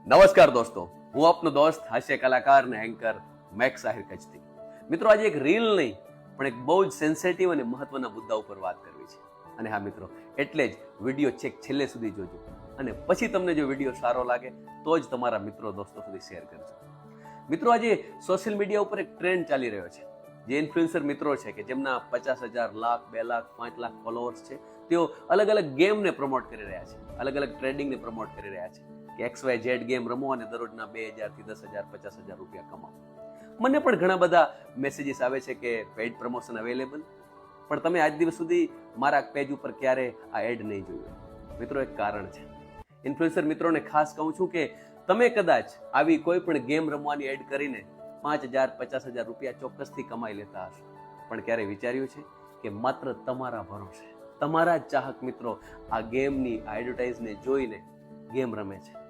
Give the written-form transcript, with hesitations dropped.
નમસ્કાર દોસ્તો, હું આપનો દોસ્ત હાસ્ય કલાકાર ને એન્કર મેક્સ આહિર કચતી. મિત્રો, આજે એક રીલ નહીં પણ એક બહુ જ સેન્સિટિવ અને મહત્વના મુદ્દા ઉપર વાત કરવી છે. અને હા મિત્રો, એટલે જ વિડીયો છેલ્લે સુધી જોજો અને પછી તમને જો વિડીયો સારો લાગે તો જ તમારા મિત્રો દોસ્તો સુધી શેર કરજો. મિત્રો, આજે સોશિયલ મીડિયા ઉપર એક ટ્રેન્ડ ચાલી રહ્યો છે. જે ઇન્ફ્લુએન્સર મિત્રો છે કે જેમના 50,000, લાખ, 2 લાખ, 5 લાખ ફોલોઅર્સ છે, તેઓ અલગ અલગ ગેમને પ્રમોટ કરી રહ્યા છે, અલગ અલગ ટ્રેડિંગને પ્રમોટ કરી રહ્યા છે કે XYZ ગેમ રમો અને દરરોજના 2,000 થી 10,000, 50,000 રૂપિયા કમાવો. મને પણ ઘણા બધા મેસેજીસ આવે છે કે પેઇડ પ્રમોશન અવેલેબલ, પણ તમે આજ દિવસ સુધી મારા પેજ ઉપર ક્યારે આ એડ નહીં જોયું. મિત્રો, એક કારણ છે. ઇન્ફ્લુએન્સર મિત્રોને ખાસ કહું છું કે તમે કદાચ આવી કોઈ પણ ગેમ રમવાની એડ કરીને 5,000, 50,000 રૂપિયા ચોક્કસથી કમાઈ લેતા હશો, પણ ક્યારે વિચાર્યું છે કે માત્ર તમારા ભરોસે તમારા જ ચાહક મિત્રો આ ગેમની એડવર્ટાઇઝને જોઈને ગેમ રમે છે?